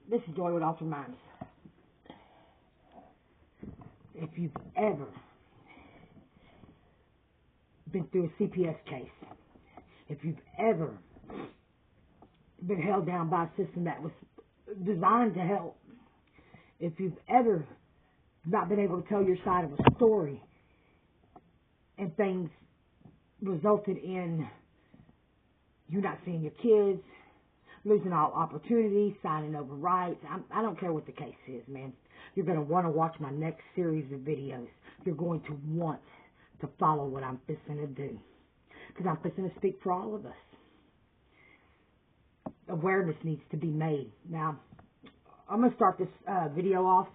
This is Joy with Altered Minds. If you've ever been through a CPS case, if you've ever been held down by a system that was designed to help, if you've ever not been able to tell your side of a story and things resulted in you not seeing your kids, losing all opportunities, signing over rights. I don't care what the case is, man. You're going to want to watch my next series of videos. You're going to want to follow what I'm fixing to do. Because I'm fixing to speak for all of us. Awareness needs to be made. Now, I'm going to start this video off,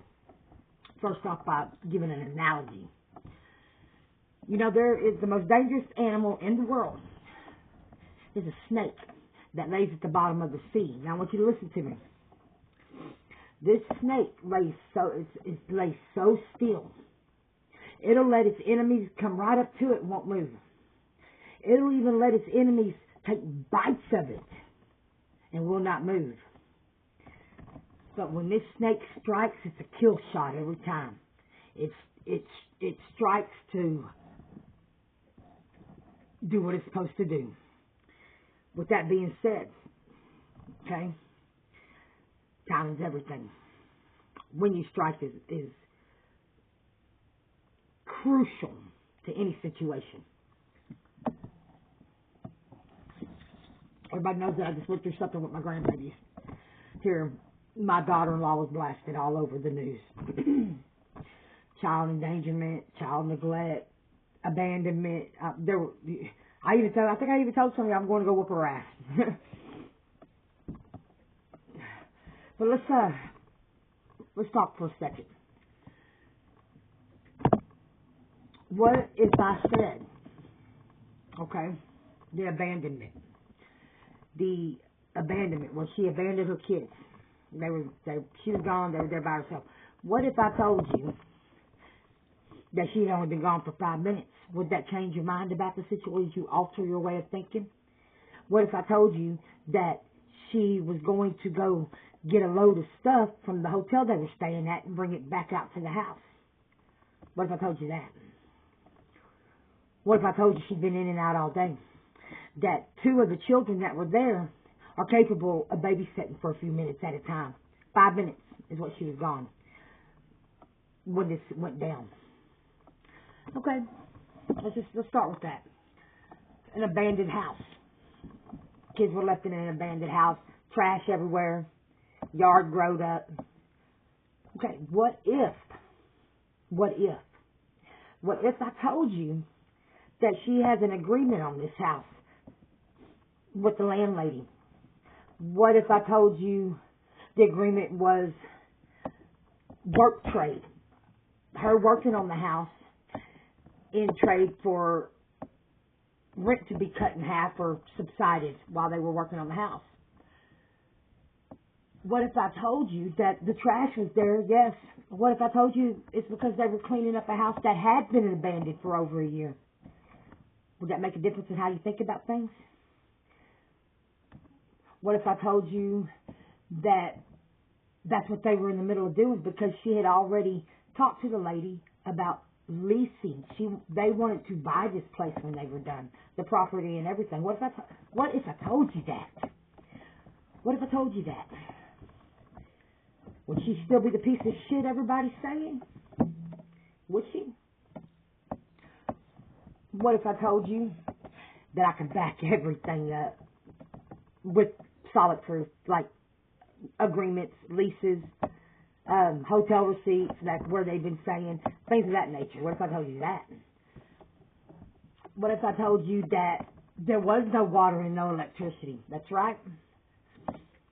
first off, by giving an analogy. You know, there is the most dangerous animal in the world. Is a snake that lays at the bottom of the sea. Now I want you to listen to me. This snake lays so still. It'll let its enemies come right up to it and won't move. It'll even let its enemies take bites of it and will not move. But when this snake strikes, it's a kill shot every time. It strikes to do what it's supposed to do. With that being said, okay, timing's everything. When you strike is crucial to any situation. Everybody knows that I just went through something with my grandbabies. Here, my daughter-in-law was blasted all over the news. Child endangerment, child neglect, abandonment. I think I even told somebody I'm going to go whoop her ass. But let's talk for a second. What if I said, okay, the abandonment when she abandoned her kids. She was gone, they were there by herself. What if I told you that she had only been gone for 5 minutes? Would that change your mind about the situation? Would you alter your way of thinking? What if I told you that she was going to go get a load of stuff from the hotel they were staying at and bring it back out to the house? What if I told you that? What if I told you she'd been in and out all day? That 2 of the children that were there are capable of babysitting for a few minutes at a time. 5 minutes is what she was gone when this went down. Okay, let's start with that. An abandoned house. Kids were left in an abandoned house. Trash everywhere. Yard growed up. Okay, what if I told you that she has an agreement on this house with the landlady? What if I told you the agreement was work trade? Her working on the house in trade for rent to be cut in half or subsided while they were working on the house. What if I told you that the trash was there? Yes. What if I told you it's because they were cleaning up a house that had been abandoned for over a year? Would that make a difference in how you think about things? What if I told you that that's what they were in the middle of doing because she had already talked to the lady about leasing? They wanted to buy this place when they were done, the property and everything. What if I told you that? What if I told you that? Would she still be the piece of shit everybody's saying? Would she? What if I told you that I could back everything up with solid proof, like agreements, leases, hotel receipts, that's where they've been saying, things of that nature? What if I told you that? What if I told you that there was no water and no electricity? That's right.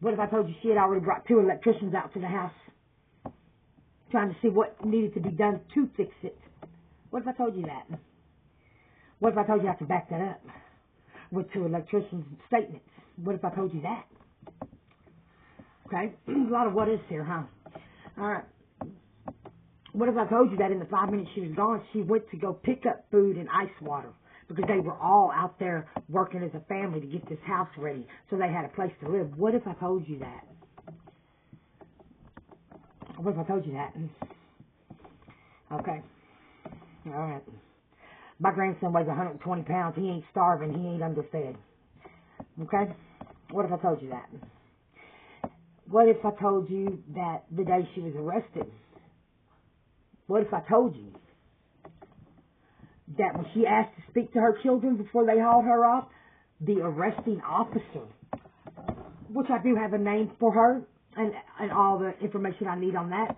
What if I told you she had already brought 2 electricians out to the house trying to see what needed to be done to fix it? What if I told you that? What if I told you I have to back that up with 2 electricians' statements? What if I told you that? Okay, a lot of what ifs here, huh? All right. What if I told you that in the 5 minutes she was gone, she went to go pick up food and ice water because they were all out there working as a family to get this house ready so they had a place to live? What if I told you that? What if I told you that? Okay. All right. My grandson weighs 120 pounds. He ain't starving. He ain't underfed. Okay? What if I told you that? What if I told you that the day she was arrested? What if I told you that when she asked to speak to her children before they hauled her off, the arresting officer, which I do have a name for her and all the information I need on that.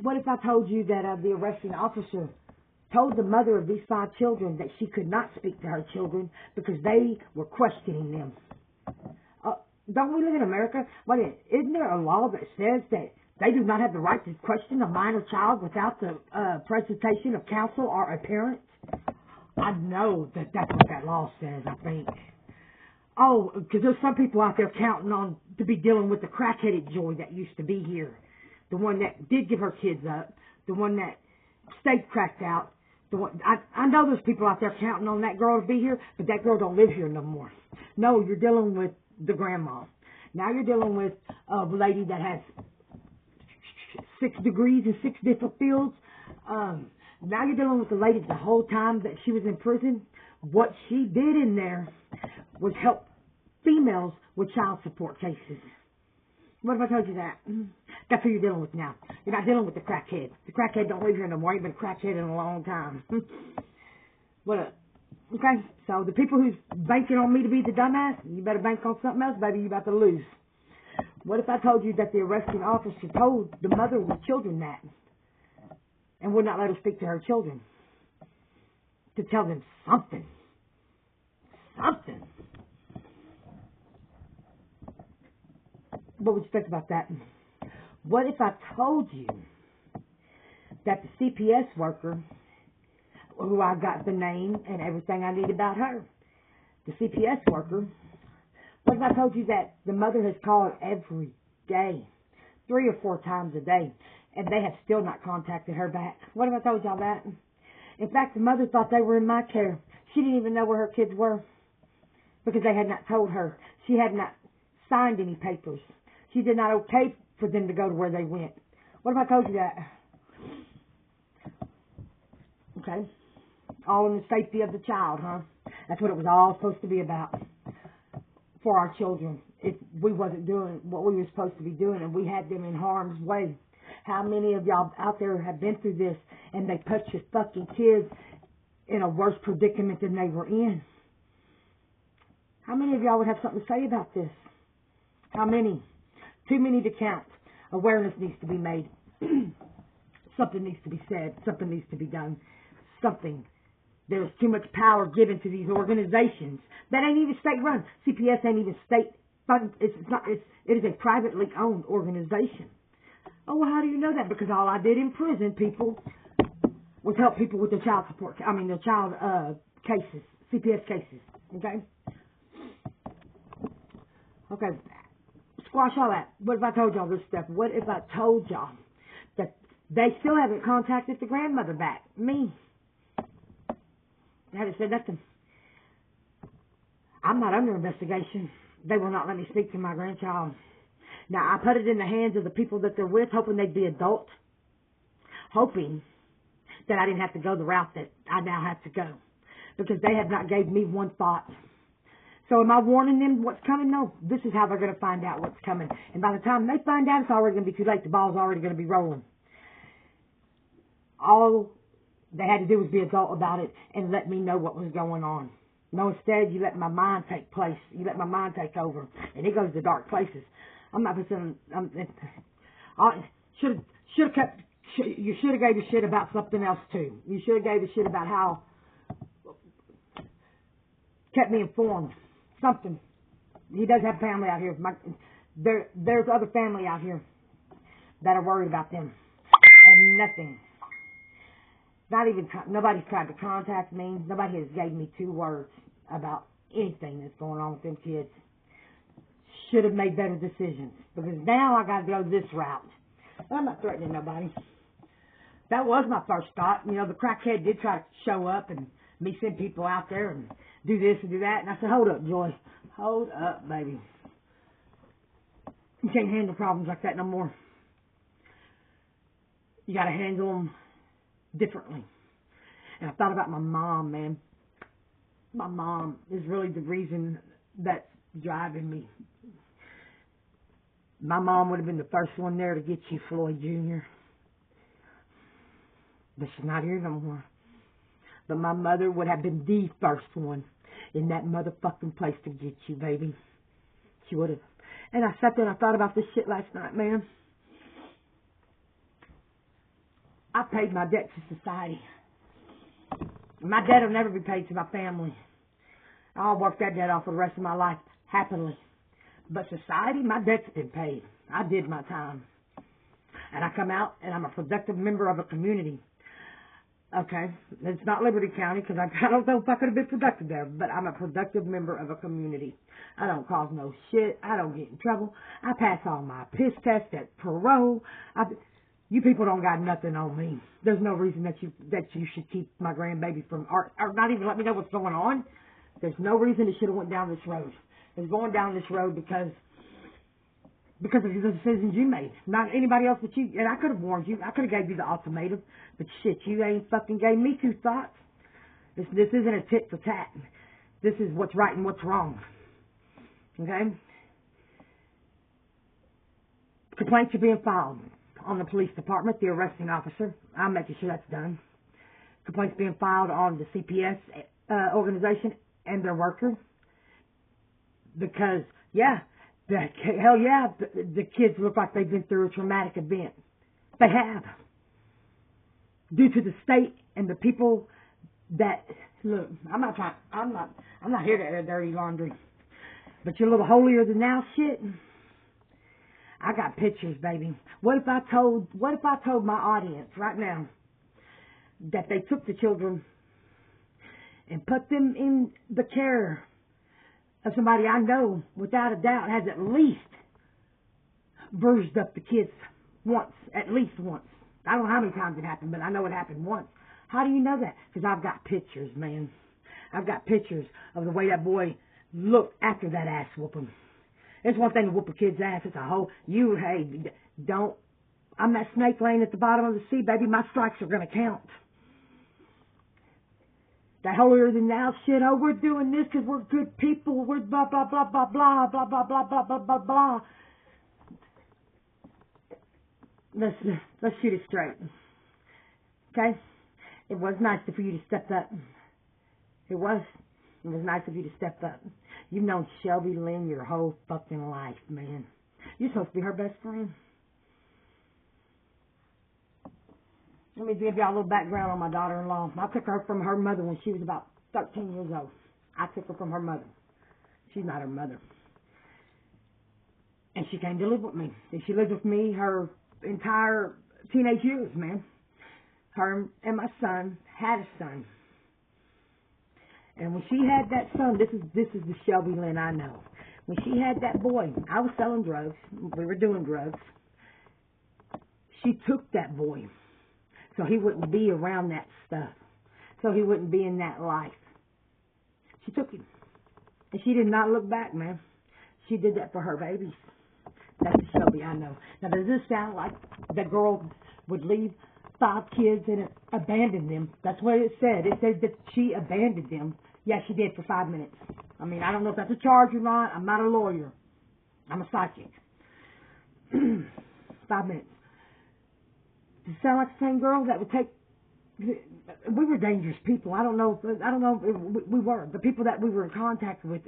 What if I told you that the arresting officer told the mother of these 5 children that she could not speak to her children because they were questioning them? Don't we live in America? Isn't there a law that says that they do not have the right to question a minor child without the presentation of counsel or a parent? I know that that's what that law says, I think. Oh, because there's some people out there counting on to be dealing with the crack-headed Joy that used to be here. The one that did give her kids up. The one that stayed cracked out. I know there's people out there counting on that girl to be here, but that girl don't live here no more. No, you're dealing with the grandma. Now you're dealing with a lady that has 6 degrees in 6 different fields. Now you're dealing with the lady the whole time that she was in prison. What she did in there was help females with child support cases. What if I told you that? That's who you're dealing with now. You're not dealing with the crackhead. The crackhead don't live here no more. Ain't been a crackhead in a long time. Okay, so the people who's banking on me to be the dumbass, you better bank on something else, baby. You about to lose. What if I told you that the arresting officer told the mother of the children that and would not let her speak to her children to tell them something? Something. What would you think about that? What if I told you that the CPS worker, who I got the name and everything I need about her, the CPS worker, what if I told you that the mother has called every day, 3 or 4 times a day, and they have still not contacted her back? What if I told y'all that? In fact, the mother thought they were in my care. She didn't even know where her kids were because they had not told her. She had not signed any papers. She did not okay for them to go to where they went. What if I told you that? Okay. All in the safety of the child, huh? That's what it was all supposed to be about for our children. If we wasn't doing what we were supposed to be doing and we had them in harm's way. How many of y'all out there have been through this and they put your fucking kids in a worse predicament than they were in? How many of y'all would have something to say about this? How many? Too many to count. Awareness needs to be made. Something needs to be said. Something needs to be done. Something. There's too much power given to these organizations that ain't even state run. CPS ain't even state funded. It is a privately owned organization. Oh, well, how do you know that? Because all I did in prison, people, was help people with their child support. Their child cases, CPS cases. Okay. Okay. Squash all that. What if I told y'all this stuff? What if I told y'all that they still haven't contacted the grandmother back? Me. I haven't said nothing. I'm not under investigation. They will not let me speak to my grandchild. Now, I put it in the hands of the people that they're with, hoping they'd be adult. Hoping that I didn't have to go the route that I now have to go. Because they have not gave me one thought. So am I warning them what's coming? No. This is how they're going to find out what's coming. And by the time they find out, it's already going to be too late. The ball's already going to be rolling. All they had to do was be adult about it and let me know what was going on. No, instead, you let my mind take place. You let my mind take over. And it goes to dark places. I'm not listening. You should have gave a shit about something else, too. You should have gave a shit about how kept me informed. Something. He does have family out here. There's other family out here that are worried about them. And nothing. Nobody's tried to contact me. Nobody has gave me 2 words about anything that's going on with them kids. Should have made better decisions. Because now I got to go this route. I'm not threatening nobody. That was my first thought. The crackhead did try to show up and me send people out there and do this and do that. And I said, hold up, Joy. Hold up, baby. You can't handle problems like that no more. You got to handle them differently. And I thought about my mom, man. My mom is really the reason that's driving me. My mom would have been the first one there to get you, Floyd Jr. But she's not here no more. But my mother would have been the first one in that motherfucking place to get you, baby. She would have. And I sat there and I thought about this shit last night, man. I paid my debt to society. My debt will never be paid to my family. I'll work that debt off for the rest of my life, happily. But society, my debt's been paid. I did my time. And I come out and I'm a productive member of a community. Okay, it's not Liberty County because I don't know if I could have been productive there, but I'm a productive member of a community. I don't cause no shit. I don't get in trouble. I pass all my piss tests at parole. You people don't got nothing on me. There's no reason that you should keep my grandbaby from, or not even let me know what's going on. There's no reason it should have went down this road. It's going down this road because of the decisions you made. Not anybody else but you. And I could have warned you. I could have gave you the ultimatum. But shit, you ain't fucking gave me two thoughts. This isn't a tit for tat. This is what's right and what's wrong. Okay? Complaints are being filed on the police department, the arresting officer. I'm making sure that's done. Complaints being filed on the CPS organization and their worker. Because, yeah, hell yeah, the kids look like they've been through a traumatic event. They have. Due to the state and the people that, look, I'm not here to air dirty laundry. But your little holier than thou shit, I got pictures, baby. What if I told my audience right now that they took the children and put them in the care of somebody I know, without a doubt, has at least bruised up the kids once, at least once. I don't know how many times it happened, but I know it happened once. How do you know that? Because I've got pictures, man. I've got pictures of the way that boy looked after that ass whooping. It's one thing to whoop a kid's ass. It's a whole, don't, I'm that snake laying at the bottom of the sea, baby. My strikes are going to count. That holier than thou shit, oh, we're doing this because we're good people, we're blah, blah, blah, blah, blah, blah, blah, blah, blah, blah, blah, blah. Let's shoot it straight. Okay? It was nice for you to step up. It was nice of you to step up. You've known Shelby Lynn your whole fucking life, man. You're supposed to be her best friend. Let me give y'all a little background on my daughter-in-law. I took her from her mother when she was about 13 years old. I took her from her mother. She's not her mother. And she came to live with me. And she lived with me her entire teenage years, man. Her and my son had a son. And when she had that son, this is the Shelby Lynn I know. When she had that boy, I was selling drugs. We were doing drugs. She took that boy so he wouldn't be around that stuff. So he wouldn't be in that life. She took him. And she did not look back, man. She did that for her babies. That's the Shelby I know. Now, does this sound like the girl would leave 5 kids and abandon them? That's what it said. It said that she abandoned them. Yeah, she did for 5 minutes. I mean, I don't know if that's a charge or not. I'm not a lawyer. I'm a psychic. 5 minutes. Does it sound like the same girl that would take... We were dangerous people. I don't know if we were. The people that we were in contact with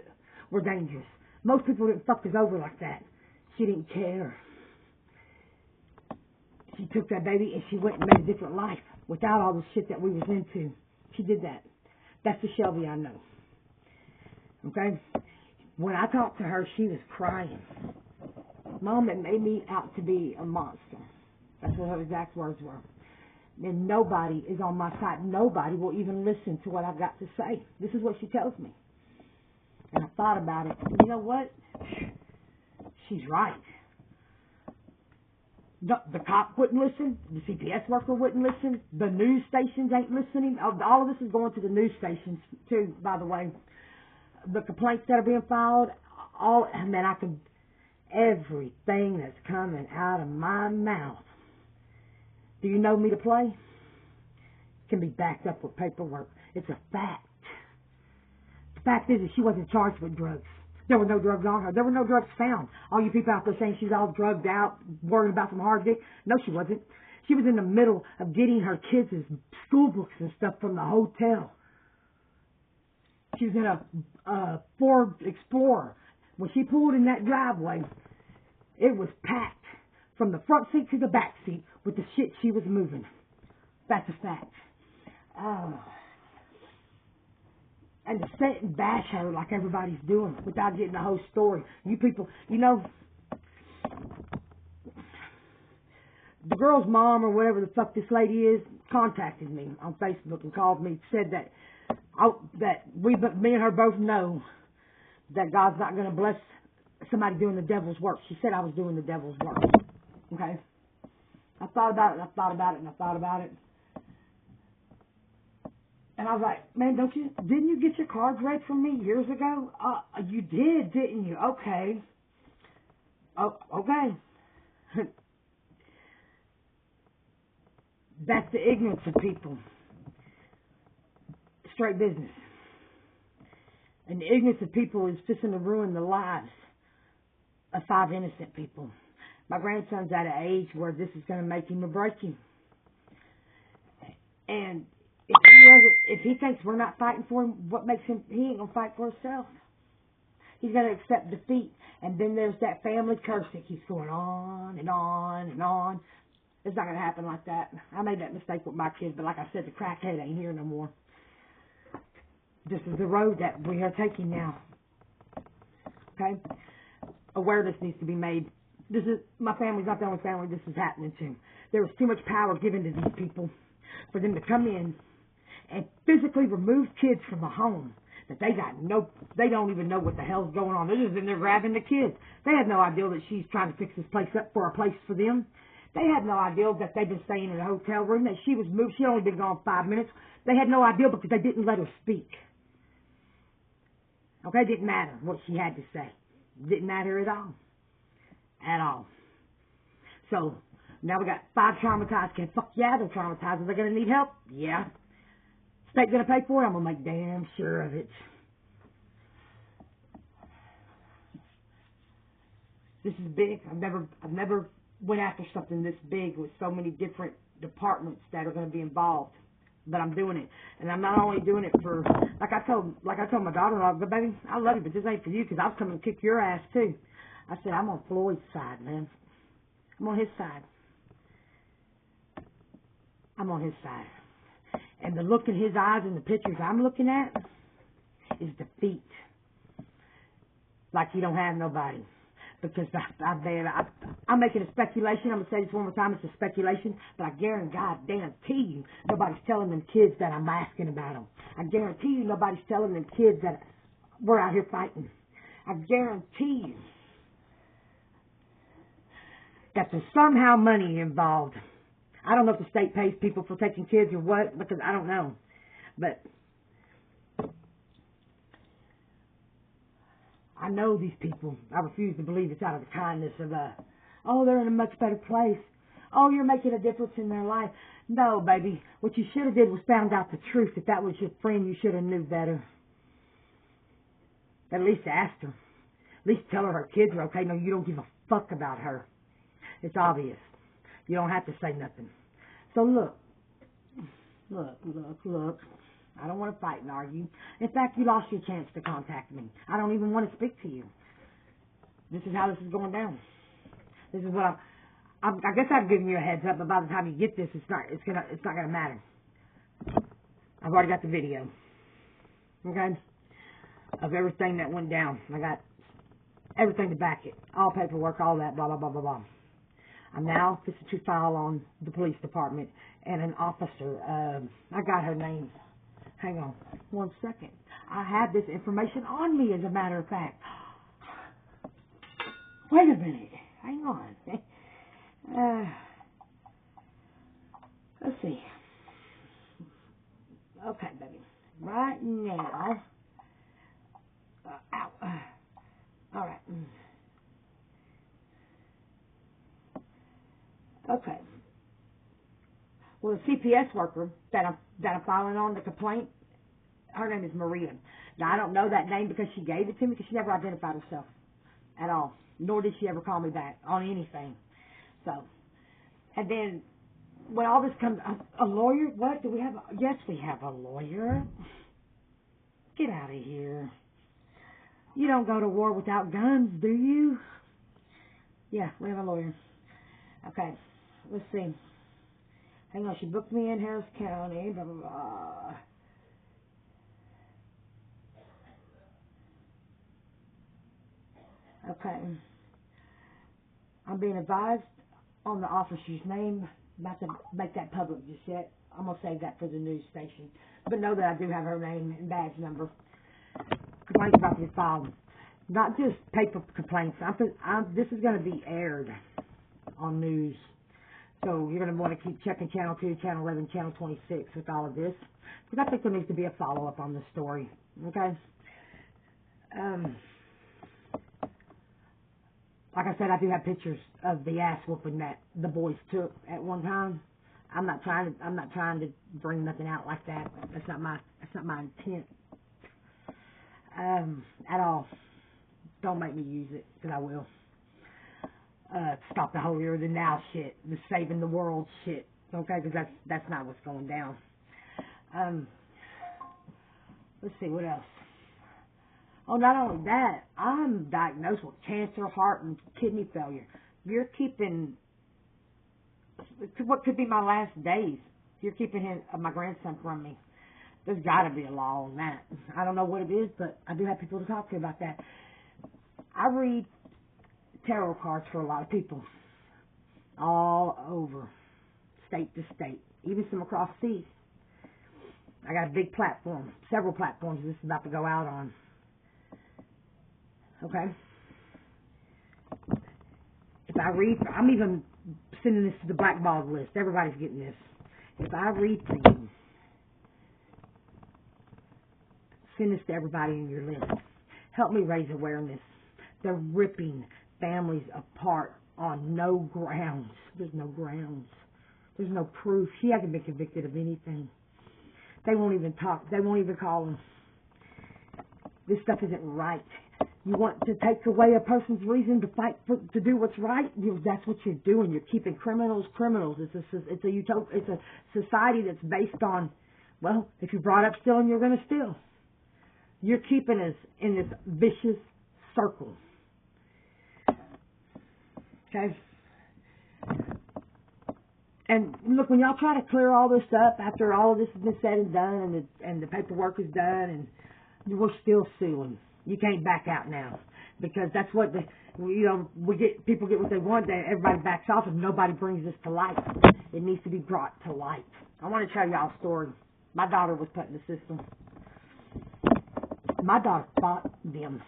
were dangerous. Most people didn't fuck us over like that. She didn't care. She took that baby and she went and made a different life without all the shit that we was into. She did that. That's the Shelby I know. Okay? When I talked to her, she was crying. Mom, it made me out to be a monster. That's what her exact words were. And nobody is on my side. Nobody will even listen to what I've got to say. This is what she tells me. And I thought about it. And you know what? She's right. The cop wouldn't listen. The CPS worker wouldn't listen. The news stations ain't listening. All of this is going to the news stations, too, by the way. The complaints that are being filed, everything that's coming out of my mouth Do you know me to play? Can be backed up with paperwork. It's a fact. The fact is that she wasn't charged with drugs. There were no drugs on her. There were no drugs found. All you people out there saying she's all drugged out, worried about some hard dick. No, she wasn't. She was in the middle of getting her kids' school books and stuff from the hotel. She was in a Ford Explorer. When she pulled in that driveway, it was packed from the front seat to the back seat with the shit she was moving. That's a fact. And to sit and bash her like everybody's doing without getting the whole story. You people, you know, the girl's mom or whatever the fuck this lady is contacted me on Facebook and called me, said that me and her both know that God's not going to bless somebody doing the devil's work. She said I was doing the devil's work. Okay? I thought about it, and I thought about it, and I thought about it. And I was like, man, didn't you get your cards read from me years ago? You did, didn't you? Okay. Oh, okay. That's the ignorance of people. Straight business. And the ignorance of people is fixing to ruin the lives of 5 innocent people. My grandson's at an age where this is going to make him or break him. And if he thinks we're not fighting for him, what makes him? He ain't gonna fight for himself. He's gonna accept defeat, and then there's that family curse that keeps going on and on and on. It's not gonna happen like that. I made that mistake with my kids, but like I said, the crackhead ain't here no more. This is the road that we are taking now. Okay, awareness needs to be made. My family's not the only family this is happening to. There was too much power given to these people for them to come in and physically remove kids from a home that they don't even know what the hell's going on. They're just in there grabbing the kids. They had no idea that she's trying to fix this place up for a place for them. They had no idea that they've been staying in a hotel room, that she was moved. She only been gone 5 minutes. They had no idea because they didn't let her speak. Okay, it didn't matter what she had to say. It didn't matter at all. At all. So, now we got 5 traumatized kids. Fuck yeah, they're traumatized. Are they going to need help? Yeah. State going to pay for it? I'm going to make damn sure of it. This is big. I've never went after something this big with so many different departments that are going to be involved. But I'm doing it. And I'm not only doing it for, like I told my daughter-in-law, but baby, I love you, but this ain't for you because I'll come and kick your ass too. I said, I'm on Floyd's side, man. I'm on his side. I'm on his side. And the look in his eyes and the pictures I'm looking at is defeat. Like he don't have nobody. Because I'm making a speculation. I'm going to say this one more time. It's a speculation. But I guarantee you nobody's telling them kids that I'm asking about them. I guarantee you nobody's telling them kids that we're out here fighting. I guarantee you that there's somehow money involved. I don't know if the state pays people for taking kids or what, because I don't know. But I know these people. I refuse to believe it's out of the kindness of, they're in a much better place. Oh, you're making a difference in their life. No, baby. What you should have did was found out the truth. If that was your friend, you should have knew better. At least ask her. At least tell her kids are okay. No, you don't give a fuck about her. It's obvious. You don't have to say nothing. So look. I don't want to fight and argue. In fact, you lost your chance to contact me. I don't even want to speak to you. This is how this is going down. This is what I guess I've given you a heads up, but by the time you get this, it's not gonna matter. I've already got the video. Okay? Of everything that went down. I got everything to back it. All paperwork, all that, blah, blah, blah, blah, blah. I'm now fixing to file on the police department and an officer. I got her name. Hang on 1 second. I have this information on me, as a matter of fact. Wait a minute. Hang on. Let's see. Okay, baby. Right now. All right. Okay. Well, the CPS worker that I'm filing on the complaint, her name is Maria. Now, I don't know that name because she gave it to me because she never identified herself at all, nor did she ever call me back on anything. So, and then when all this comes, a lawyer? What? Do we have? Yes, we have a lawyer. Get out of here. You don't go to war without guns, do you? Yeah, we have a lawyer. Okay, let's see. Hang on, she booked me in Harris County, blah, blah, blah. Okay. I'm being advised on the officer's name. About to make that public just yet. I'm going to save that for the news station. But know that I do have her name and badge number. Complaints about to be filed. Not just paper complaints. This is going to be aired on news. So you're going to want to keep checking Channel 2, Channel 11, Channel 26 with all of this. Because I think there needs to be a follow-up on this story. Okay? Like I said, I do have pictures of the ass whooping that the boys took at one time. I'm not trying to bring nothing out like that. That's not my intent. At all. Don't make me use it, because I will. Stop the holier than now shit, the saving the world shit. Okay, because that's not what's going down. Let's see, what else? Oh, not only that, I'm diagnosed with cancer, heart, and kidney failure. You're keeping what could be my last days. You're keeping my grandson from me. There's got to be a law on that. I don't know what it is, but I do have people to talk to about that. I read tarot cards for a lot of people all over, state to state, even some across seas. I got a big platform, several platforms this is about to go out on. Okay? If I read, I'm even sending this to the blackballed list. Everybody's getting this. If I read for you, send this to everybody in your list. Help me raise awareness. They're ripping families apart on no grounds. There's no grounds. There's no proof. She hasn't been convicted of anything. They won't even talk. They won't even call them. This stuff isn't right. You want to take away a person's reason to fight to do what's right? That's what you're doing. You're keeping criminals criminals. It's a society that's based on, well, if you brought up stealing, you're going to steal. You're keeping us in this vicious circle. Okay? And look, when y'all try to clear all this up after all of this has been said and done and the paperwork is done, and we're still suing. You can't back out now, because that's what people get what they want. Everybody backs off, and nobody brings this to light. It needs to be brought to light. I want to tell y'all a story. My daughter was put in the system. My daughter fought them.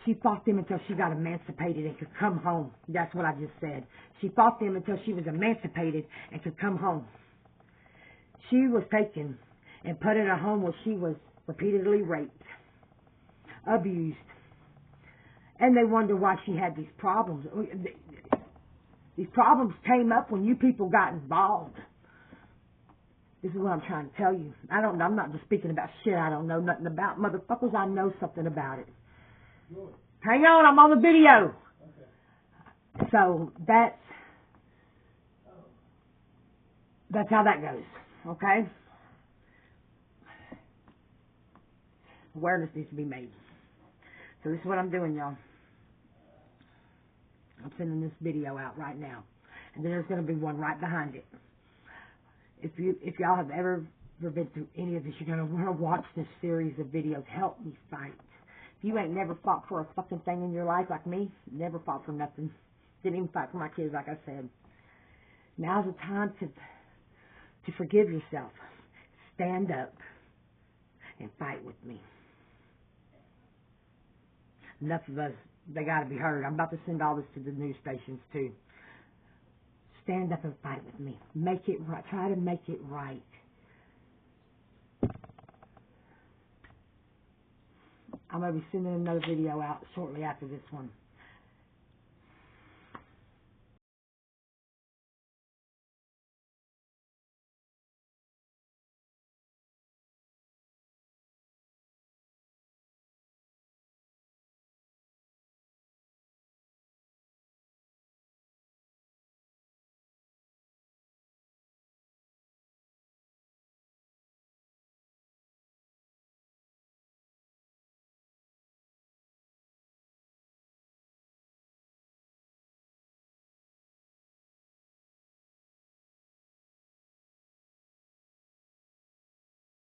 She fought them until she got emancipated and could come home. That's what I just said. She fought them until she was emancipated and could come home. She was taken and put in a home where she was repeatedly raped, abused, and they wonder why she had these problems. These problems came up when you people got involved. This is what I'm trying to tell you. I'm not just speaking about shit I don't know nothing about. Motherfuckers, I know something about it. Hang on, I'm on the video. Okay. So that's how that goes. Okay? Awareness needs to be made. So this is what I'm doing, y'all. I'm sending this video out right now. And then there's going to be one right behind it. If y'all have ever been through any of this, you're going to want to watch this series of videos. Help me fight. If you ain't never fought for a fucking thing in your life like me, never fought for nothing. Didn't even fight for my kids, like I said. Now's the time to forgive yourself. Stand up and fight with me. Enough of us, they got to be heard. I'm about to send all this to the news stations too. Stand up and fight with me. Make it right. Try to make it right. I'm going to be sending another video out shortly after this one.